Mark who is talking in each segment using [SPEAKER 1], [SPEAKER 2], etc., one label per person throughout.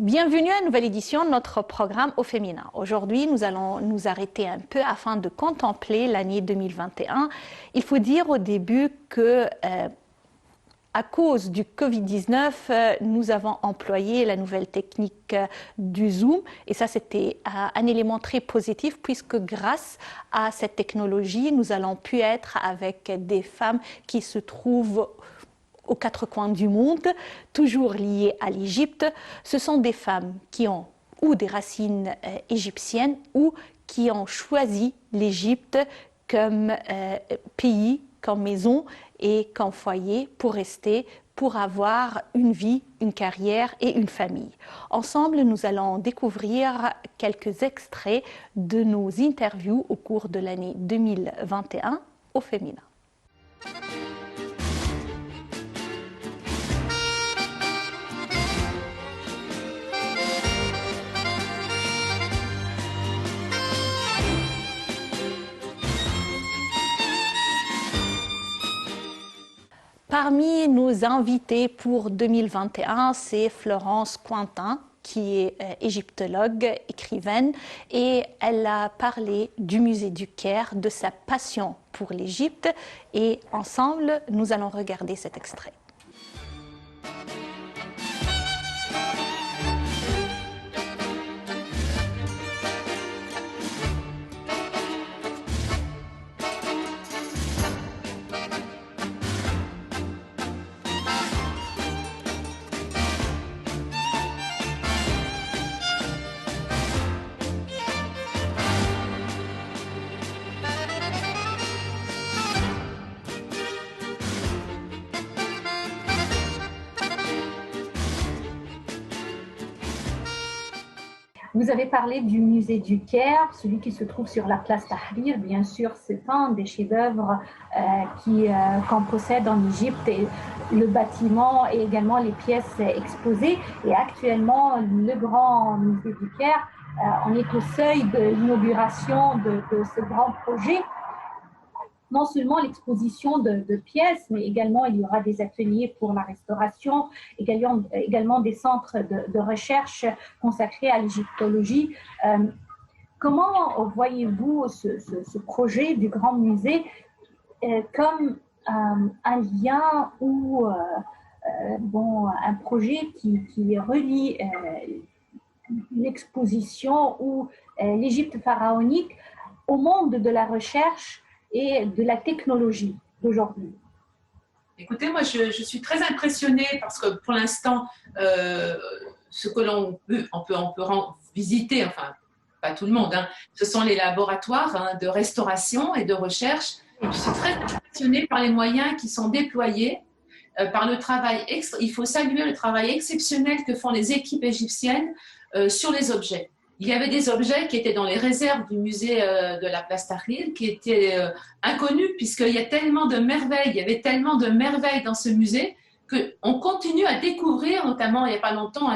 [SPEAKER 1] Bienvenue à une nouvelle édition de notre programme au féminin. Aujourd'hui, nous allons nous arrêter un peu afin de contempler l'année 2021. Il faut dire au début que à cause du Covid-19, nous avons employé la nouvelle technique du Zoom et ça c'était un élément très positif puisque grâce à cette technologie, nous allons pu être avec des femmes qui se trouvent aux quatre coins du monde, toujours liées à l'Égypte. Ce sont des femmes qui ont ou des racines égyptiennes ou qui ont choisi l'Égypte comme pays, comme maison et comme foyer pour rester, pour avoir une vie, une carrière et une famille. Ensemble, nous allons découvrir quelques extraits de nos interviews au cours de l'année 2021 au féminin. Parmi nos invités pour 2021, c'est Florence Cointin, qui est égyptologue, écrivaine, et elle a parlé du musée du Caire, de sa passion pour l'Égypte, et ensemble, nous allons regarder cet extrait.
[SPEAKER 2] Vous avez parlé du musée du Caire, celui qui se trouve sur la place Tahrir. Bien sûr, c'est un des chefs-d'œuvre qu'on possède en Égypte. Et le bâtiment et également les pièces exposées. Et actuellement, le grand musée du Caire, on est au seuil de l'inauguration de ce grand projet. Non seulement l'exposition de pièces, mais également il y aura des ateliers pour la restauration, également des centres de recherche consacrés à l'égyptologie. Comment voyez-vous ce projet du grand musée comme un lien ou un projet qui relie l'exposition ou l'Égypte pharaonique au monde de la recherche et de la technologie d'aujourd'hui?
[SPEAKER 3] Écoutez, moi je suis très impressionnée parce que pour l'instant, ce que l'on peut visiter, enfin pas tout le monde, hein, ce sont les laboratoires de restauration et de recherche. Je suis très impressionnée par les moyens qui sont déployés, par le travail, il faut saluer le travail exceptionnel que font les équipes égyptiennes sur les objets. Il y avait des objets qui étaient dans les réserves du musée de la place Tahrir, qui étaient inconnus, puisqu'il y a tellement de merveilles, il y avait tellement de merveilles dans ce musée, qu'on continue à découvrir, notamment il n'y a pas longtemps,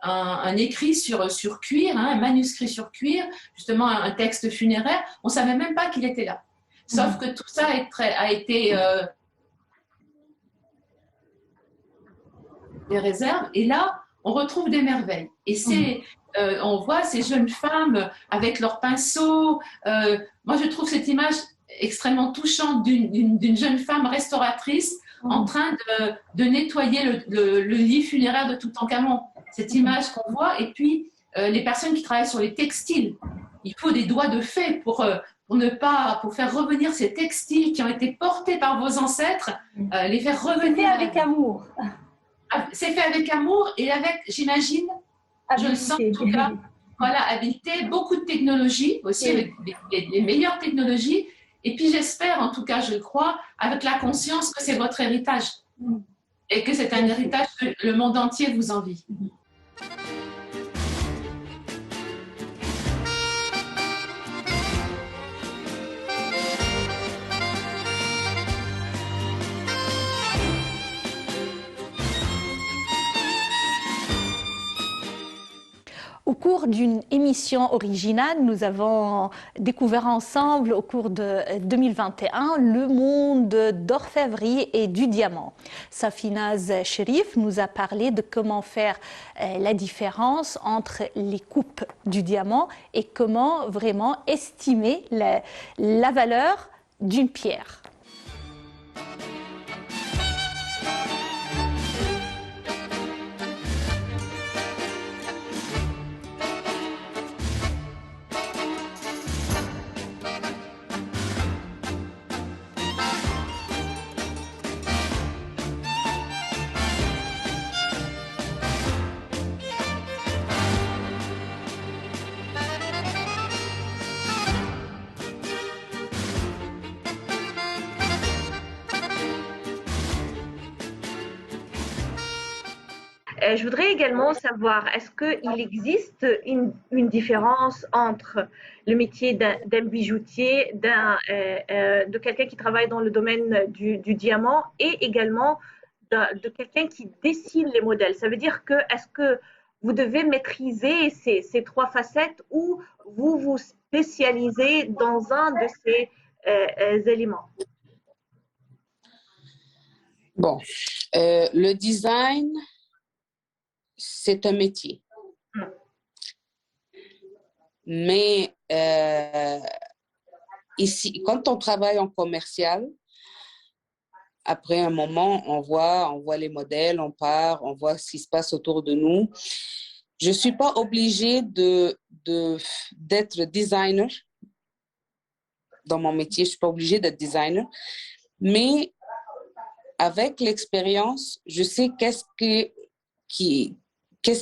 [SPEAKER 3] un écrit sur cuir, hein, un manuscrit sur cuir, justement un texte funéraire, on ne savait même pas qu'il était là. Sauf que tout ça a été des réserves, et là, on retrouve des merveilles. Et c'est... on voit ces jeunes femmes avec leurs pinceaux. Moi, je trouve cette image extrêmement touchante d'une jeune femme restauratrice en train de nettoyer le lit funéraire de Toutankhamon. Cette image qu'on voit. Et puis, les personnes qui travaillent sur les textiles. Il faut des doigts de fée pour faire revenir ces textiles qui ont été portés par vos ancêtres, les faire revenir.
[SPEAKER 2] C'est fait avec amour.
[SPEAKER 3] C'est fait avec amour et avec, j'imagine, je le sens en tout cas, voilà, habilité, beaucoup de technologies aussi, avec les meilleures technologies. Et puis j'espère, en tout cas je le crois, avec la conscience que c'est votre héritage et que c'est un héritage que le monde entier vous envie.
[SPEAKER 1] Au cours d'une émission originale, nous avons découvert ensemble, au cours de 2021, le monde d'orfèvrerie et du diamant. Safinaz Cherif nous a parlé de comment faire la différence entre les coupes du diamant et comment vraiment estimer la valeur d'une pierre.
[SPEAKER 4] Je voudrais également savoir, est-ce qu'il existe une différence entre le métier d'un bijoutier, de quelqu'un qui travaille dans le domaine du diamant et également de quelqu'un qui dessine les modèles? Ça veut dire que, est-ce que vous devez maîtriser ces trois facettes ou vous vous spécialisez dans un de ces éléments?
[SPEAKER 5] Bon, le design, c'est un métier. Mais ici, quand on travaille en commercial, après un moment, on voit les modèles, on part, on voit ce qui se passe autour de nous. Je ne suis pas obligée d'être designer dans mon métier. Je ne suis pas obligée d'être designer. Mais avec l'expérience, je sais qu'est-ce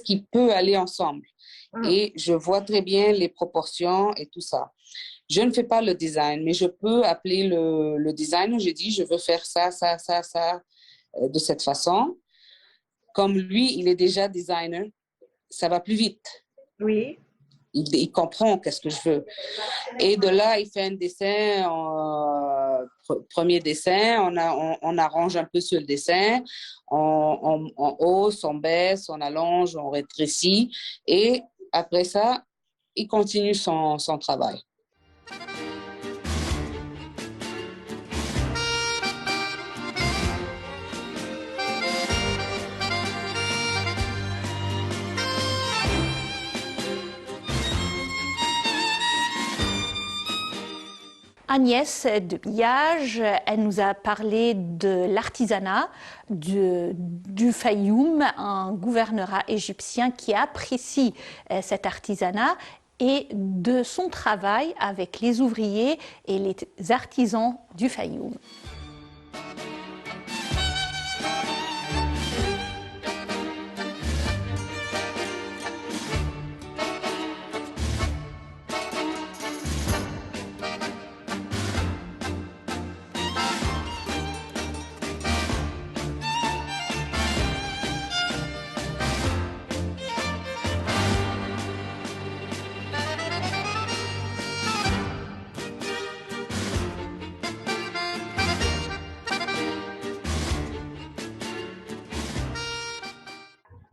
[SPEAKER 5] qui peut aller ensemble. Et je vois très bien les proportions et tout ça. Je ne fais pas le design, mais je peux appeler le designer. Je dis, je veux faire ça, de cette façon. Comme lui, il est déjà designer, ça va plus vite.
[SPEAKER 4] Oui.
[SPEAKER 5] Il comprend qu'est-ce que je veux. Et de là, il fait un dessin, premier dessin, on arrange un peu sur le dessin, on hausse, on baisse, on allonge, on rétrécit. Et après ça, il continue son travail.
[SPEAKER 1] Agnès de Biage, elle nous a parlé de l'artisanat du Fayoum, un gouvernorat égyptien qui apprécie cet artisanat et de son travail avec les ouvriers et les artisans du Fayoum.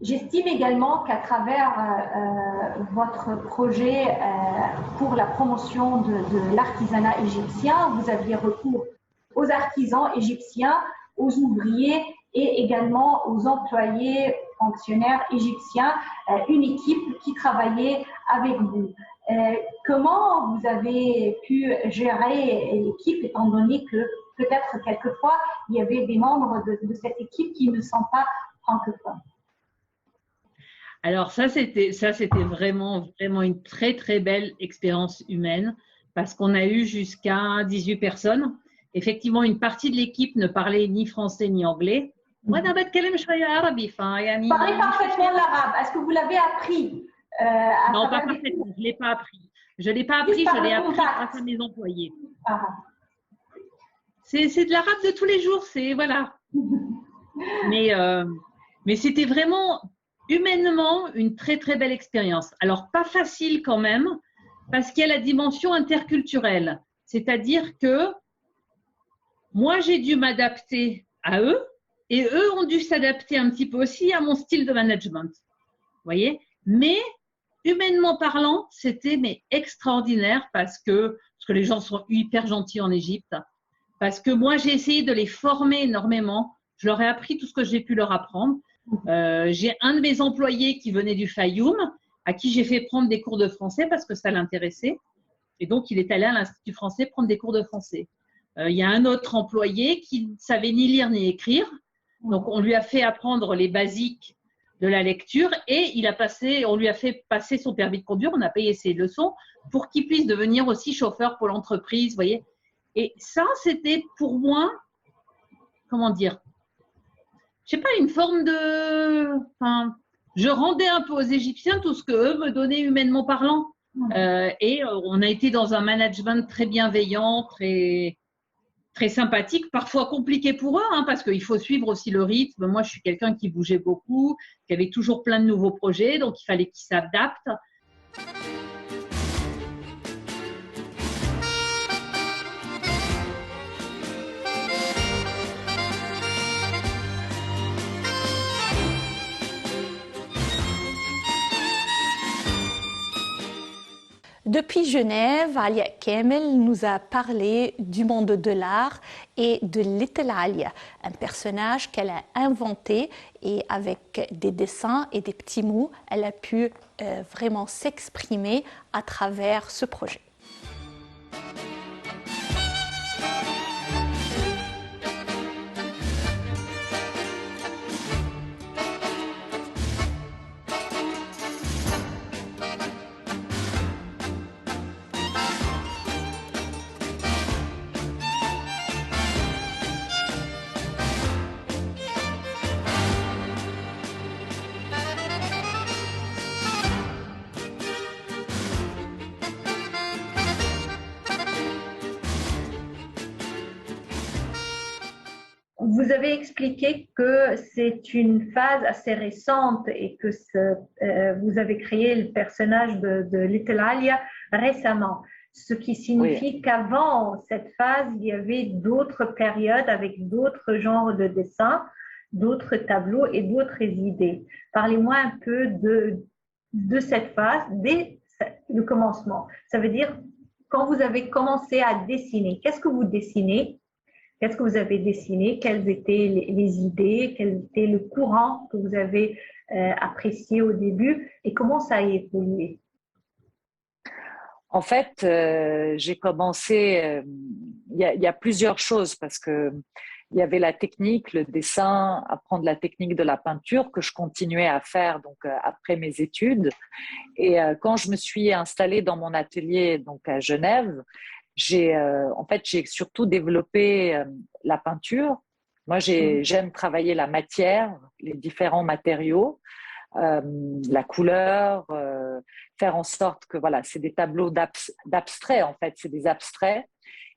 [SPEAKER 2] J'estime également qu'à travers votre projet pour la promotion de l'artisanat égyptien, vous aviez recours aux artisans égyptiens, aux ouvriers et également aux employés fonctionnaires égyptiens, une équipe qui travaillait avec vous. Comment vous avez pu gérer l'équipe étant donné que peut-être quelquefois il y avait des membres de cette équipe qui ne sont pas francophones?
[SPEAKER 6] Alors ça, c'était vraiment une très, très belle expérience humaine parce qu'on a eu jusqu'à 18 personnes. Effectivement, une partie de l'équipe ne parlait ni français ni anglais. Moi, je
[SPEAKER 2] parlez parfaitement l'arabe. Est-ce que vous l'avez appris
[SPEAKER 6] Non, pas parfaitement. Je ne l'ai pas appris. Je l'ai appris grâce à mes employés.
[SPEAKER 2] Ah.
[SPEAKER 6] C'est de l'arabe de tous les jours. Voilà. Mais c'était vraiment humainement une très, très belle expérience. Alors, pas facile quand même, parce qu'il y a la dimension interculturelle. C'est-à-dire que moi, j'ai dû m'adapter à eux et eux ont dû s'adapter un petit peu aussi à mon style de management. Vous voyez? Mais humainement parlant, c'était mais extraordinaire parce que les gens sont hyper gentils en Égypte. Parce que moi, j'ai essayé de les former énormément. Je leur ai appris tout ce que j'ai pu leur apprendre. J'ai un de mes employés qui venait du Fayoum, à qui j'ai fait prendre des cours de français parce que ça l'intéressait. Et donc, il est allé à l'Institut français prendre des cours de français. Il y a un autre employé qui ne savait ni lire ni écrire. Donc, on lui a fait apprendre les basiques de la lecture et on lui a fait passer son permis de conduire. On a payé ses leçons pour qu'il puisse devenir aussi chauffeur pour l'entreprise, vous voyez. Et ça, c'était pour moi, comment dire, je sais pas, une forme de… Enfin, je rendais un peu aux Égyptiens tout ce qu'eux me donnaient humainement parlant. Et on a été dans un management très bienveillant, très, très sympathique, parfois compliqué pour eux, hein, parce qu'il faut suivre aussi le rythme. Moi, je suis quelqu'un qui bougeait beaucoup, qui avait toujours plein de nouveaux projets, donc il fallait qu'ils s'adaptent.
[SPEAKER 1] Depuis Genève, Alia Kamel nous a parlé du monde de l'art et de Little Alia, un personnage qu'elle a inventé et avec des dessins et des petits mots, elle a pu vraiment s'exprimer à travers ce projet.
[SPEAKER 2] Vous avez expliqué que c'est une phase assez récente et que vous avez créé le personnage de Little Alia récemment, ce qui signifie qu'avant cette phase, il y avait d'autres périodes avec d'autres genres de dessins, d'autres tableaux et d'autres idées. Parlez-moi un peu de cette phase dès le commencement. Ça veut dire quand vous avez commencé à dessiner, qu'est-ce que vous dessinez? Qu'est-ce que vous avez dessiné? Quelles étaient les idées? Quel était le courant que vous avez apprécié au début? Et comment ça a évolué?
[SPEAKER 7] En fait, j'ai commencé… Il y a plusieurs choses parce que il y avait la technique, le dessin, apprendre la technique de la peinture que je continuais à faire donc après mes études. Et quand je me suis installée dans mon atelier donc à Genève, j'ai surtout développé la peinture. Moi, j'aime travailler la matière, les différents matériaux, la couleur, faire en sorte que voilà, c'est des tableaux d'abstraits en fait, c'est des abstraits.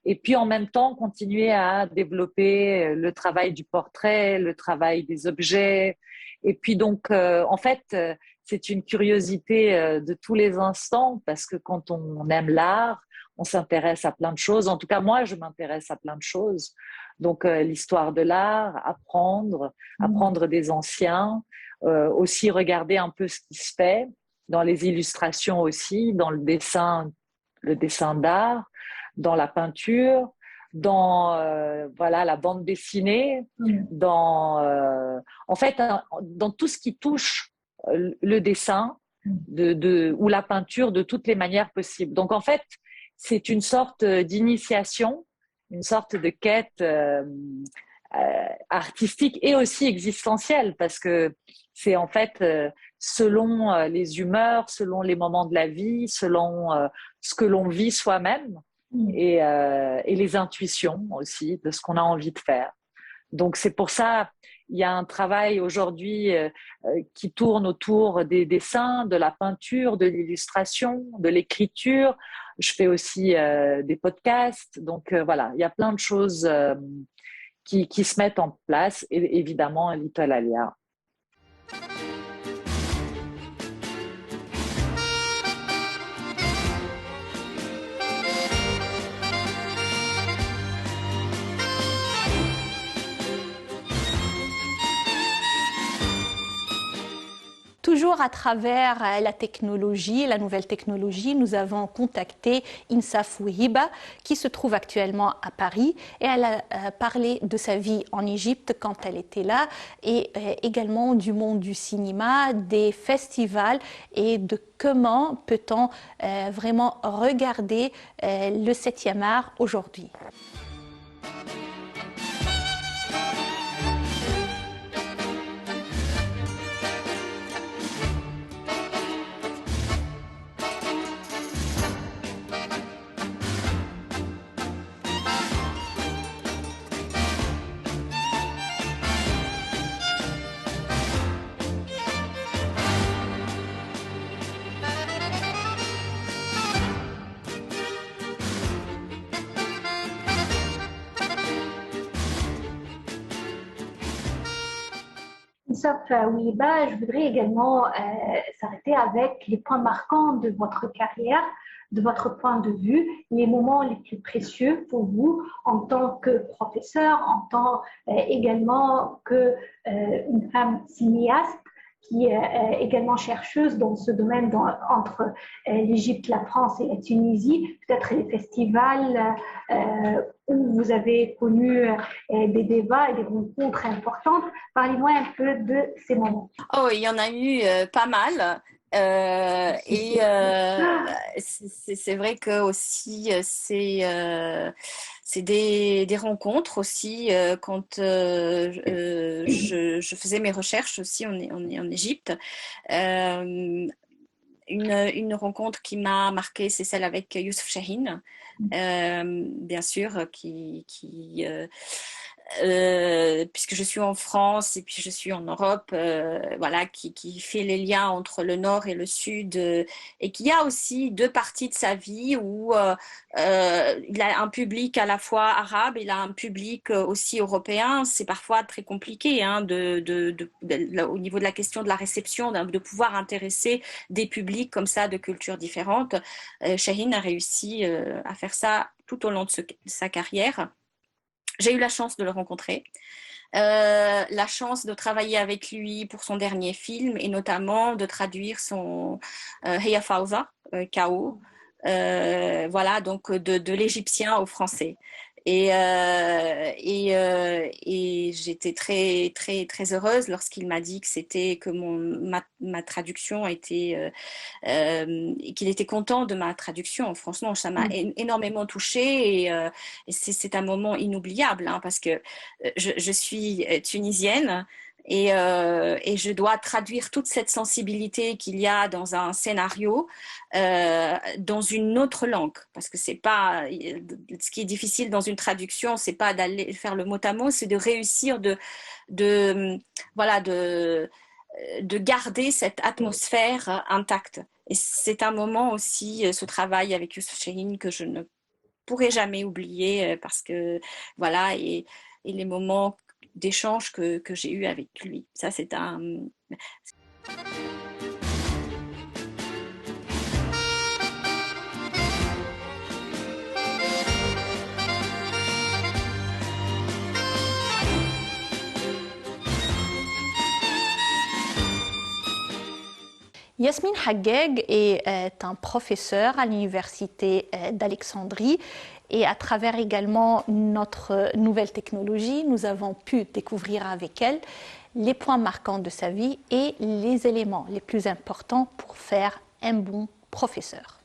[SPEAKER 7] Et puis en même temps, continuer à développer le travail du portrait, le travail des objets. Et puis donc, en fait, c'est une curiosité de tous les instants parce que quand on aime l'art, on s'intéresse à plein de choses. En tout cas, moi, je m'intéresse à plein de choses. Donc, l'histoire de l'art, apprendre des anciens, aussi regarder un peu ce qui se fait dans les illustrations aussi, dans le dessin d'art, dans la peinture, dans la bande dessinée, en fait, dans tout ce qui touche le dessin ou la peinture de toutes les manières possibles. Donc, en fait, c'est une sorte d'initiation, une sorte de quête artistique et aussi existentielle parce que c'est en fait selon les humeurs, selon les moments de la vie, selon ce que l'on vit soi-même et les intuitions aussi de ce qu'on a envie de faire. Donc c'est pour ça il y a un travail aujourd'hui qui tourne autour des dessins, de la peinture, de l'illustration, de l'écriture. Je fais aussi des podcasts. Donc voilà, il y a plein de choses qui se mettent en place. Et évidemment, Little Alia.
[SPEAKER 1] Toujours à travers la technologie, la nouvelle technologie, nous avons contacté Insaf Ouhiba qui se trouve actuellement à Paris et elle a parlé de sa vie en Égypte quand elle était là et également du monde du cinéma, des festivals et de comment peut-on vraiment regarder le 7e art aujourd'hui.
[SPEAKER 2] Insaf Ouhiba, je voudrais également s'arrêter avec les points marquants de votre carrière, de votre point de vue, les moments les plus précieux pour vous en tant que professeur, en tant également qu'une femme cinéaste qui est également chercheuse dans ce domaine entre l'Égypte, la France et la Tunisie, peut-être les festivals où vous avez connu des débats et des rencontres importantes. Parlez-moi un peu de ces moments.
[SPEAKER 8] Oh, il y en a eu pas mal. C'est vrai que aussi c'est des rencontres aussi quand je faisais mes recherches aussi en Égypte. Une rencontre qui m'a marquée, c'est celle avec Youssef Chahine, bien sûr, puisque je suis en France et puis je suis en Europe, voilà, qui fait les liens entre le Nord et le Sud, et qui a aussi deux parties de sa vie où il a un public à la fois arabe, il a un public aussi européen. C'est parfois très compliqué hein, au niveau de la question de la réception, de pouvoir intéresser des publics comme ça de cultures différentes. Chahine a réussi à faire ça tout au long de sa carrière. J'ai eu la chance de le rencontrer, la chance de travailler avec lui pour son dernier film et notamment de traduire son Heya Fawza, Chaos, voilà, donc de l'égyptien au français. Et j'étais très, très, très heureuse lorsqu'il m'a dit que ma traduction était, qu'il était content de ma traduction. Franchement, ça m'a énormément touchée et c'est un moment inoubliable hein, parce que je suis tunisienne. Et je dois traduire toute cette sensibilité qu'il y a dans un scénario dans une autre langue, parce que c'est pas ce qui est difficile dans une traduction, c'est pas d'aller faire le mot à mot, c'est de réussir de garder cette atmosphère intacte. Et c'est un moment aussi, ce travail avec Youssef Chahine que je ne pourrai jamais oublier parce que voilà et les moments d'échange que j'ai eu avec lui. Ça, c'est un...
[SPEAKER 1] Yasmine Haggeg est un professeur à l'université d'Alexandrie et à travers également notre nouvelle technologie, nous avons pu découvrir avec elle les points marquants de sa vie et les éléments les plus importants pour faire un bon professeur.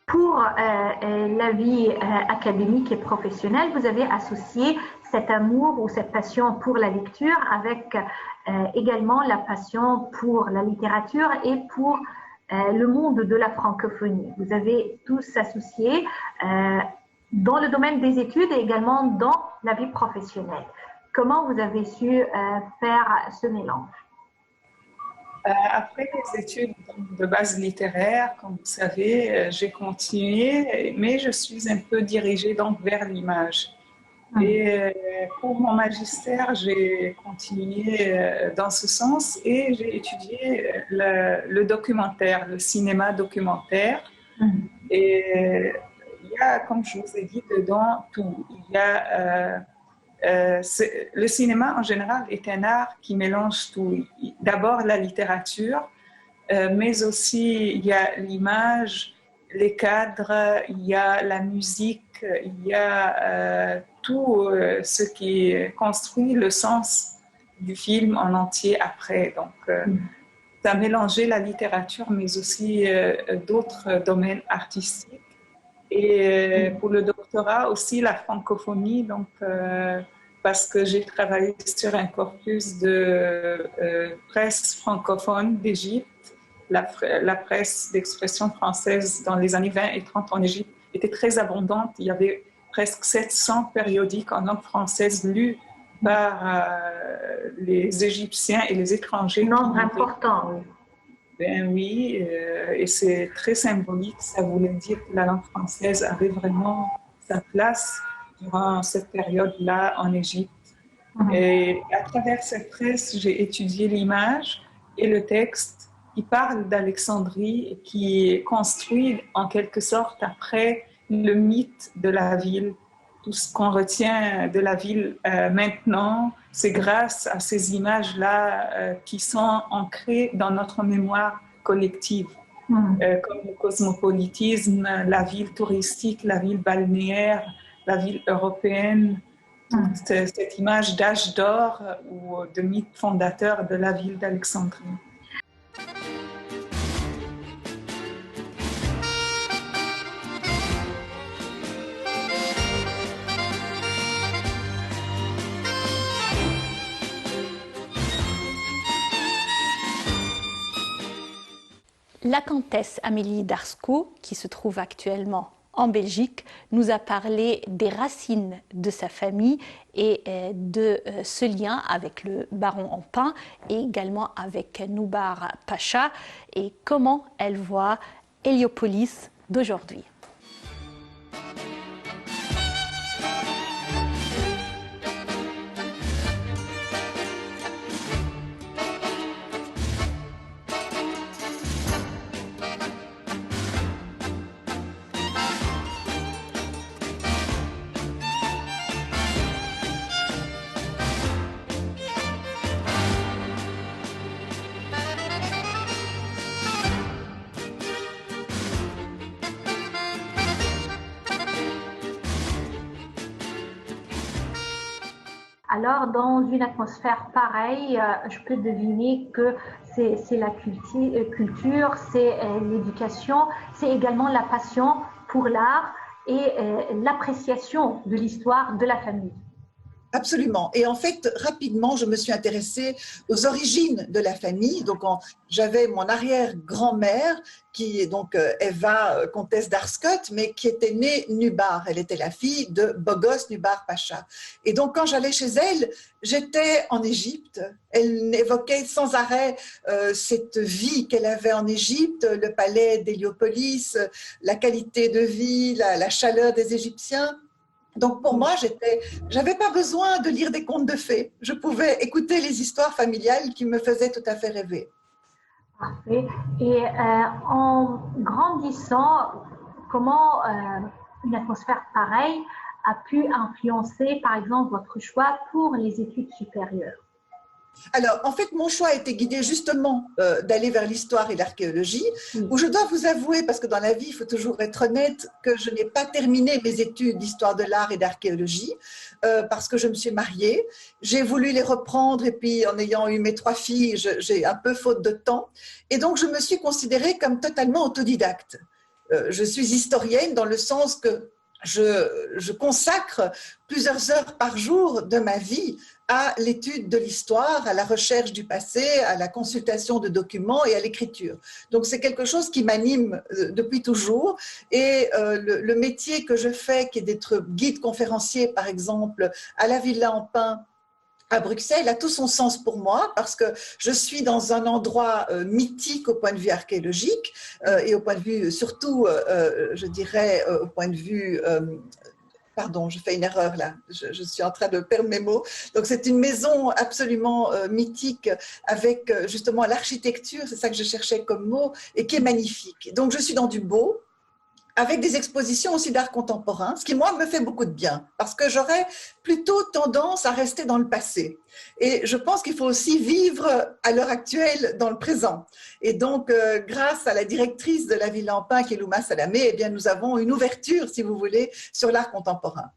[SPEAKER 2] Pour la vie académique et professionnelle, vous avez associé cet amour ou cette passion pour la lecture avec également la passion pour la littérature et pour le monde de la francophonie. Vous avez tous associé dans le domaine des études et également dans la vie professionnelle. Comment vous avez su faire ce mélange?
[SPEAKER 9] Après les études de base littéraire, comme vous savez, j'ai continué, mais je suis un peu dirigée donc vers l'image. Et pour mon magistère, j'ai continué dans ce sens et j'ai étudié le documentaire, le cinéma documentaire. Et il y a, comme je vous ai dit, dedans tout. Il y a le cinéma en général est un art qui mélange tout. D'abord la littérature, mais aussi il y a l'image, les cadres, il y a la musique, il y a tout ce qui construit le sens du film en entier après. Donc, ça a mélangé la littérature, mais aussi d'autres domaines artistiques. Et pour le doctorat aussi, la francophonie, donc, parce que j'ai travaillé sur un corpus de presse francophone d'Égypte. La presse d'expression française dans les années 20 et 30 en Égypte était très abondante. Il y avait presque 700 périodiques en langue française lus par les Égyptiens et les étrangers.
[SPEAKER 2] Nombre important, oui.
[SPEAKER 9] Ben oui, et c'est très symbolique. Ça voulait dire que la langue française avait vraiment sa place durant cette période-là en Égypte. Et à travers cette presse, j'ai étudié l'image et le texte qui parle d'Alexandrie et qui construit en quelque sorte après le mythe de la ville. Tout ce qu'on retient de la ville maintenant, c'est grâce à ces images-là qui sont ancrées dans notre mémoire collective, comme le cosmopolitisme, la ville touristique, la ville balnéaire, la ville européenne, cette image d'âge d'or ou de mythe fondateur de la ville d'Alexandrie.
[SPEAKER 1] La comtesse Amélie d'Arsco, qui se trouve actuellement en Belgique, nous a parlé des racines de sa famille et de ce lien avec le baron Empain et également avec Noubar Pacha et comment elle voit Héliopolis d'aujourd'hui.
[SPEAKER 2] Alors, dans une atmosphère pareille, je peux deviner que c'est la culture, c'est l'éducation, c'est également la passion pour l'art et l'appréciation de l'histoire de la famille.
[SPEAKER 10] Absolument. Et en fait, rapidement, je me suis intéressée aux origines de la famille. Donc, j'avais mon arrière-grand-mère, qui est donc Eva, comtesse d'Arscott, mais qui était née Nubar. Elle était la fille de Bogos Nubar Pacha. Et donc, quand j'allais chez elle, j'étais en Égypte. Elle évoquait sans arrêt cette vie qu'elle avait en Égypte, le palais d'Héliopolis, la qualité de vie, la chaleur des Égyptiens. Donc pour moi, j'avais pas besoin de lire des contes de fées. Je pouvais écouter les histoires familiales qui me faisaient tout à fait rêver.
[SPEAKER 2] Parfait. Et en grandissant, comment une atmosphère pareille a pu influencer, par exemple, votre choix pour les études supérieures?
[SPEAKER 10] Alors, en fait, mon choix a été guidé justement d'aller vers l'histoire et l'archéologie, où je dois vous avouer, parce que dans la vie, il faut toujours être honnête, que je n'ai pas terminé mes études d'histoire de l'art et d'archéologie, parce que je me suis mariée. J'ai voulu les reprendre, et puis en ayant eu mes 3 filles, j'ai un peu faute de temps. Et donc, je me suis considérée comme totalement autodidacte. Je suis historienne dans le sens que je consacre plusieurs heures par jour de ma vie à l'étude de l'histoire, à la recherche du passé, à la consultation de documents et à l'écriture. Donc c'est quelque chose qui m'anime depuis toujours et le métier que je fais, qui est d'être guide conférencier par exemple à la Villa Empain à Bruxelles a tout son sens pour moi parce que je suis dans un endroit mythique au point de vue archéologique et au point de vue, surtout, je dirais, au point de vue… Pardon, je fais une erreur là, je suis en train de perdre mes mots. Donc c'est une maison absolument mythique avec justement l'architecture, c'est ça que je cherchais comme mot, et qui est magnifique. Donc je suis dans du beau, avec des expositions aussi d'art contemporain, ce qui, moi, me fait beaucoup de bien, parce que j'aurais plutôt tendance à rester dans le passé. Et je pense qu'il faut aussi vivre à l'heure actuelle dans le présent. Et donc, grâce à la directrice de la Ville Lampin, qui est Louma Salamé, eh bien, nous avons une ouverture, si vous voulez, sur l'art contemporain.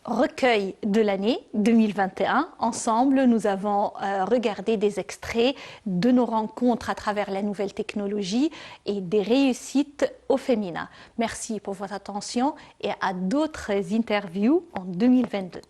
[SPEAKER 1] Recueil de l'année 2021. Ensemble, nous avons regardé des extraits de nos rencontres à travers la nouvelle technologie et des réussites au féminin. Merci pour votre attention et à d'autres interviews en 2022.